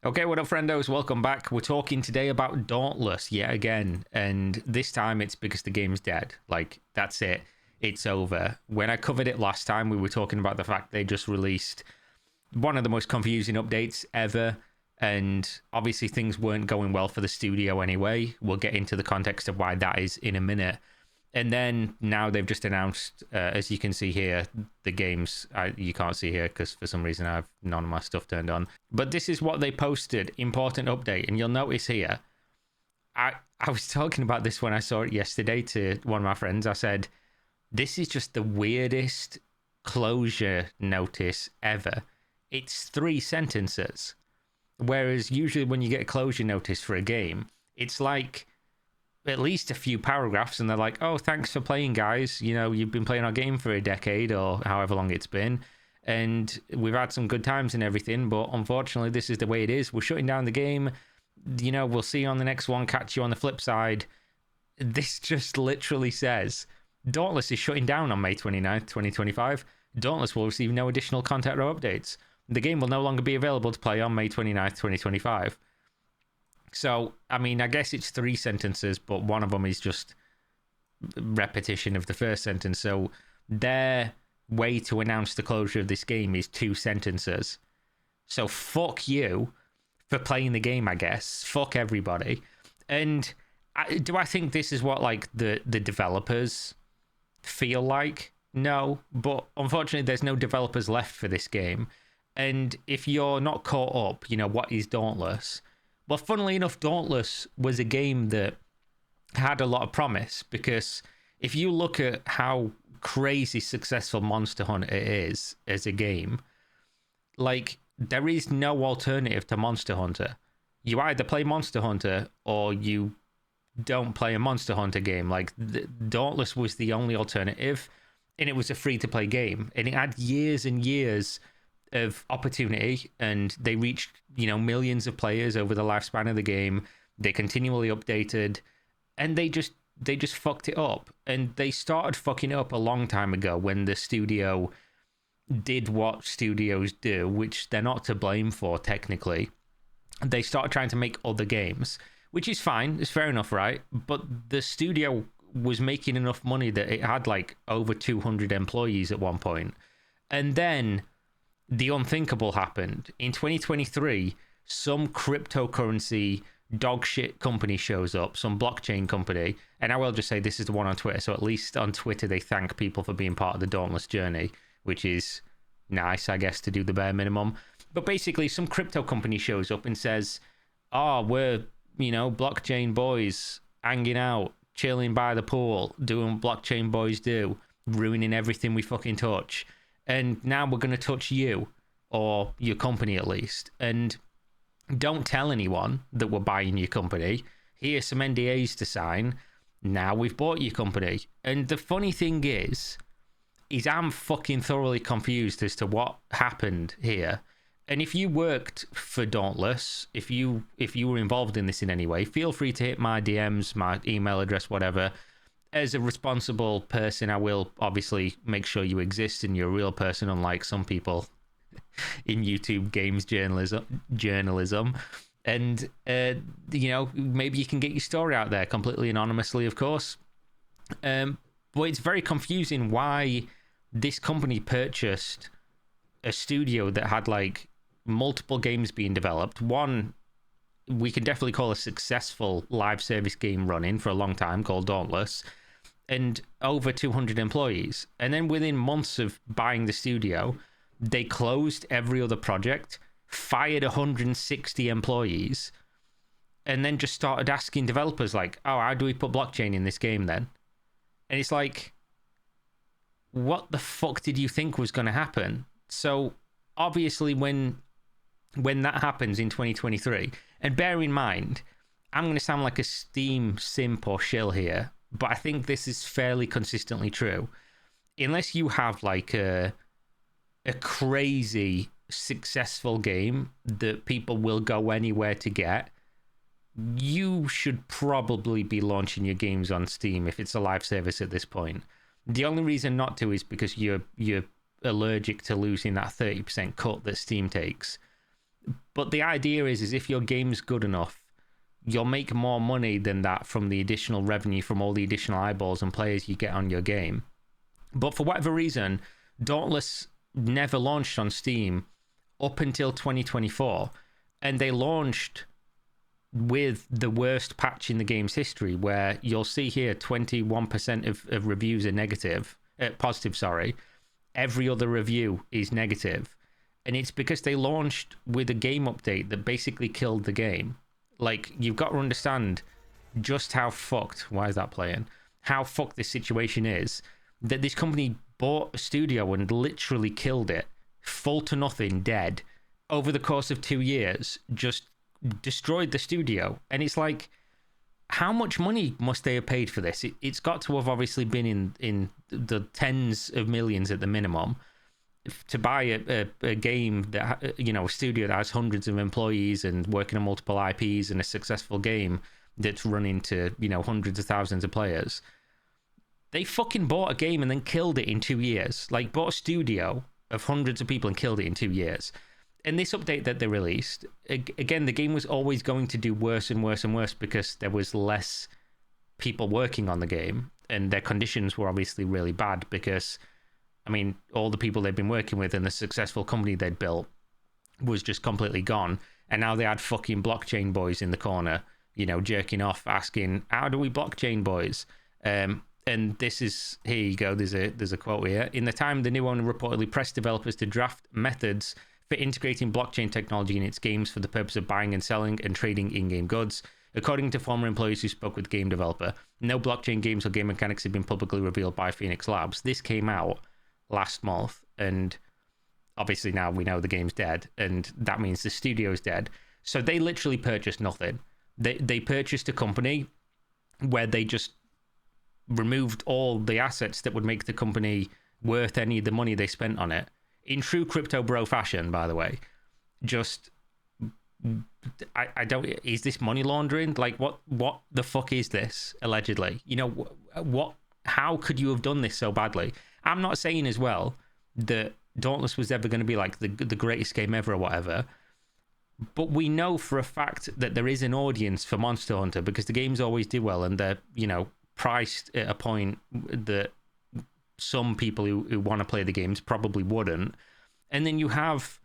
Okay, what up, friendos? Welcome back. We're talking today about Dauntless yet again, and this time it's because the game's dead. Like, that's it. It's over. When I covered it last time, we were talking about the fact they just released one of the most confusing updates ever, and obviously things weren't going well for the studio anyway. We'll get into the context of why that is in a minute. And then now they've just announced, as you can see here, the games, you can't see here because for some reason I have none of my stuff turned on. But this is what they posted, important update. And you'll notice here, I was talking about this when I saw it yesterday to one of my friends. I said, this is just the weirdest closure notice ever. It's 3 sentences. Whereas usually when you get a closure notice for a game, it's like at least a few paragraphs and they're like, oh, thanks for playing, guys. You know, you've been playing our game for a decade or however long it's been, and we've had some good times and everything, but unfortunately this is the way it is. We're shutting down the game. You know, we'll see you on the next one. Catch you on the flip side. This just literally says Dauntless is shutting down on May 29th, 2025. Dauntless will receive no additional content or updates. The game will no longer be available to play on May 29th, 2025. So, I mean, I guess it's 3 sentences, but one of them is just repetition of the first sentence. So their way to announce the closure of this game is 2 sentences. So fuck you for playing the game, I guess. Fuck everybody. And do I think this is what, like, the developers feel like? No, but unfortunately there's no developers left for this game. And if you're not caught up, you know, what is Dauntless? Well, funnily enough, Dauntless was a game that had a lot of promise, because if you look at how crazy successful Monster Hunter is as a game, like, there is no alternative to Monster Hunter. You either play Monster Hunter or you don't play a Monster Hunter game. Like, Dauntless was the only alternative, and it was a free-to-play game, and it had years and years of opportunity, and they reached, you know, millions of players over the lifespan of the game. They continually updated, and they just fucked it up. And they started fucking it up a long time ago when the studio did what studios do, which they're not to blame for technically. They started trying to make other games, which is fine, it's fair enough, right? But the studio was making enough money that it had like over 200 employees at one point. And then the unthinkable happened. In 2023, some cryptocurrency dog shit company shows up, some blockchain company, and I will just say this is the one on Twitter, so at least on Twitter they thank people for being part of the Dauntless journey, which is nice, I guess, to do the bare minimum. But basically, some crypto company shows up and says, oh, we're, you know, blockchain boys, hanging out, chilling by the pool, doing what blockchain boys do, ruining everything we fucking touch. And now we're going to touch you, or your company at least. And don't tell anyone that we're buying your company. Here's some NDAs to sign. Now we've bought your company. And the funny thing is I'm fucking thoroughly confused as to what happened here. And if you worked for Dauntless, if you were involved in this in any way, feel free to hit my DMs, my email address, whatever. As a responsible person, I will obviously make sure you exist and you're a real person, unlike some people in YouTube games journalism. And, you know, maybe you can get your story out there completely anonymously, of course. But it's very confusing why this company purchased a studio that had, like, multiple games being developed. One we can definitely call a successful live service game running for a long time called Dauntless, and over 200 employees. And then within months of buying the studio, they closed every other project, fired 160 employees, and then just started asking developers like, oh, how do we put blockchain in this game then? And it's like, what the fuck did you think was going to happen? So obviously when that happens in 2023, and bear in mind, I'm going to sound like a Steam simp or shill here, but I think this is fairly consistently true. Unless you have like a crazy successful game that people will go anywhere to get, you should probably be launching your games on Steam if it's a live service at this point. The only reason not to is because you're allergic to losing that 30% cut that Steam takes. But the idea is if your game's good enough, you'll make more money than that from the additional revenue from all the additional eyeballs and players you get on your game. But for whatever reason, Dauntless never launched on Steam up until 2024, and they launched with the worst patch in the game's history, where you'll see here 21% of reviews are positive, sorry. Every other review is negative. And it's because they launched with a game update that basically killed the game. Like, you've got to understand just how fucked, why is that playing? How fucked this situation is, that this company bought a studio and literally killed it, full to nothing, dead, over the course of 2 years, just destroyed the studio. And it's like, how much money must they have paid for this? It's got to have obviously been in the tens of millions at the minimum. To buy a game that, a studio that has hundreds of employees and working on multiple IPs and a successful game that's running to, hundreds of thousands of players. They fucking bought a game and then killed it in 2 years. Like, bought a studio of hundreds of people and killed it in 2 years. And this update that they released, again, the game was always going to do worse and worse and worse because there was less people working on the game, and their conditions were obviously really bad because, all the people they'd been working with and the successful company they'd built was just completely gone. And now they had fucking blockchain boys in the corner, jerking off, asking, how do we blockchain, boys? And this is, here you go, there's a quote here. In the time, the new owner reportedly pressed developers to draft methods for integrating blockchain technology in its games for the purpose of buying and selling and trading in-game goods. According to former employees who spoke with game developer, no blockchain games or game mechanics have been publicly revealed by Phoenix Labs. This came out last month, and obviously now we know the game's dead, and that means the studio's dead. So they literally purchased nothing. They purchased a company where they just removed all the assets that would make the company worth any of the money they spent on it. In true crypto bro fashion, by the way. Just, I don't, is this money laundering? Like, what the fuck is this, allegedly? How could you have done this so badly? I'm not saying as well that Dauntless was ever going to be like the greatest game ever or whatever, but we know for a fact that there is an audience for Monster Hunter because the games always do well, and they're, priced at a point that some people who want to play the games probably wouldn't. And then you have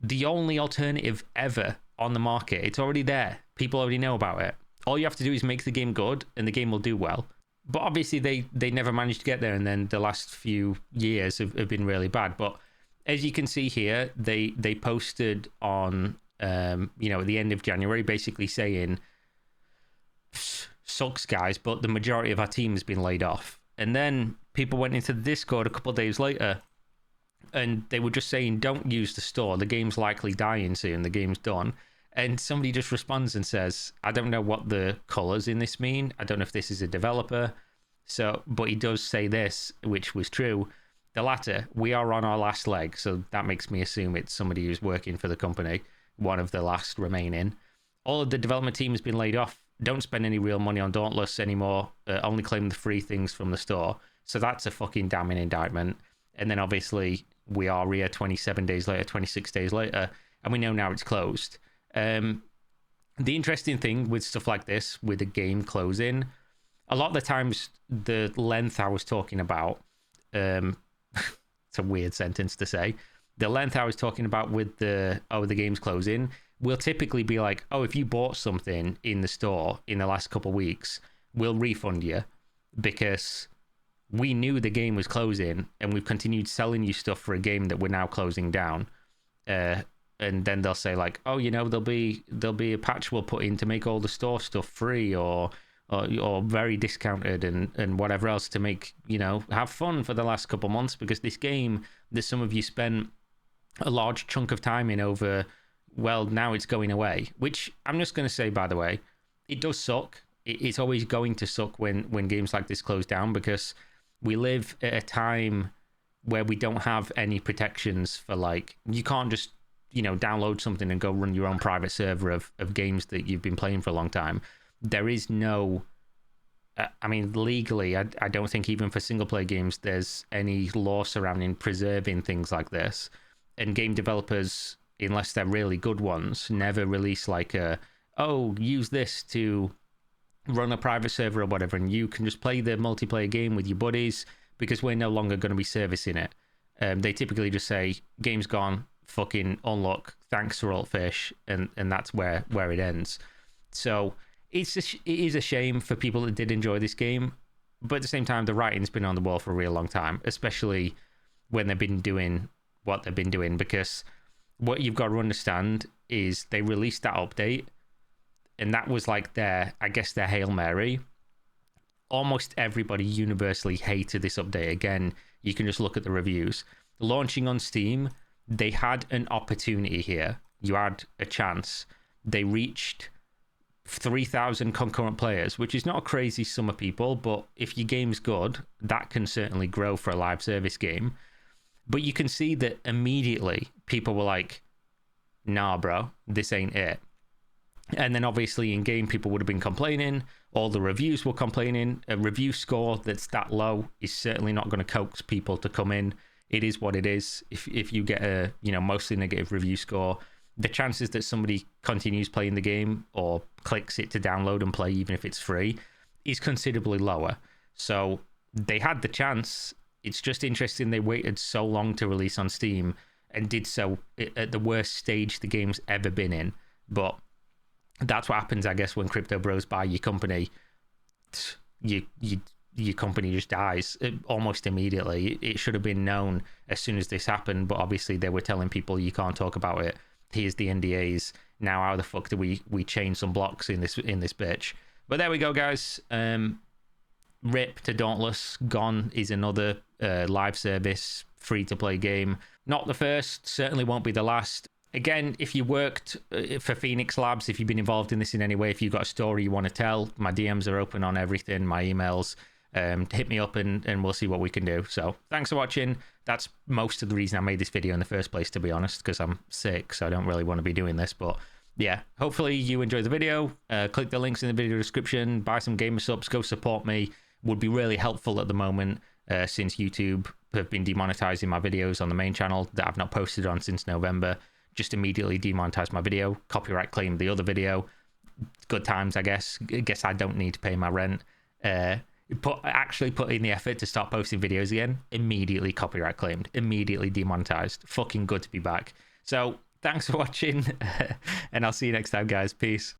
the only alternative ever on the market. It's already there. People already know about it. All you have to do is make the game good and the game will do well. But obviously they never managed to get there, and then the last few years have been really bad. But as you can see here, they posted on at the end of January, basically saying, sucks guys, but the majority of our team has been laid off. And then people went into the Discord a couple of days later and they were just saying, don't use the store, the game's likely dying soon, the game's done. And somebody just responds and says, I don't know what the colors in this mean. I don't know if this is a developer. But he does say this, which was true. The latter, we are on our last leg. So that makes me assume it's somebody who's working for the company, one of the last remaining. All of the development team has been laid off. Don't spend any real money on Dauntless anymore. Only claim the free things from the store. So that's a fucking damning indictment. And then obviously we are here 27 days later, 26 days later, and we know now it's closed. The interesting thing with stuff like this, with a game closing, a lot of the times the length I was talking about, it's a weird sentence to say, the length I was talking about with the game's closing will typically be like, oh, if you bought something in the store in the last couple of weeks, we'll refund you because we knew the game was closing and we've continued selling you stuff for a game that we're now closing down. And then they'll say like, oh, there'll be a patch we'll put in to make all the store stuff free or very discounted and whatever else to make, have fun for the last couple months, because this game that some of you spent a large chunk of time in over, well, now it's going away, which I'm just going to say, by the way, it does suck. It's always going to suck when games like this close down, because we live at a time where we don't have any protections for, like, you can't just, download something and go run your own private server of games that you've been playing for a long time. There is no, legally, I don't think even for single player games, there's any law surrounding preserving things like this. And game developers unless they're really good ones, never release like a, oh, use this to run a private server or whatever, and you can just play the multiplayer game with your buddies because we're no longer going to be servicing it. They typically just say, game's gone, fucking unlock, thanks for all fish, and that's where it ends. So it is a shame for people that did enjoy this game, but at the same time, the writing's been on the wall for a real long time, especially when they've been doing what they've been doing, because what you've got to understand is they released that update, and that was like their Hail Mary. Almost everybody universally hated this update. Again, you can just look at the reviews. Launching on Steam, they had an opportunity here. You had a chance. They reached 3,000 concurrent players, which is not a crazy sum of people, but if your game's good, that can certainly grow for a live service game. But you can see that immediately people were like, nah, bro, this ain't it. And then obviously in game, people would have been complaining. All the reviews were complaining. A review score that's that low is certainly not going to coax people to come in. It is what it is. If you get a mostly negative review score, the chances that somebody continues playing the game or clicks it to download and play, even if it's free, is considerably lower. So they had the chance. It's just interesting they waited so long to release on Steam and did so at the worst stage the game's ever been in. But that's what happens, I guess, when crypto bros buy your company. Your company just dies almost immediately. It should have been known as soon as this happened, but obviously they were telling people you can't talk about it. Here's the NDAs. Now how the fuck do we change some blocks in this bitch? But there we go, guys. Rip to Dauntless. Gone is another live service free-to-play game. Not the first, certainly won't be the last. Again, if you worked for Phoenix Labs, if you've been involved in this in any way, if you've got a story you want to tell, my DMs are open on everything, my emails. Hit me up and we'll see what we can do. So thanks for watching. That's most of the reason I made this video in the first place, to be honest, because I'm sick, so I don't really want to be doing this. But yeah, hopefully you enjoyed the video. Click the links in the video description, buy some gamer subs, go support me. Would be really helpful at the moment, since YouTube have been demonetizing my videos on the main channel that I've not posted on since November. Just immediately demonetized my video, copyright claimed the other video. Good times, I guess. I guess I don't need to pay my rent. Actually put in the effort to start posting videos again. Immediately copyright claimed. Immediately demonetized. Fucking good to be back. So thanks for watching, and I'll see you next time, guys. Peace.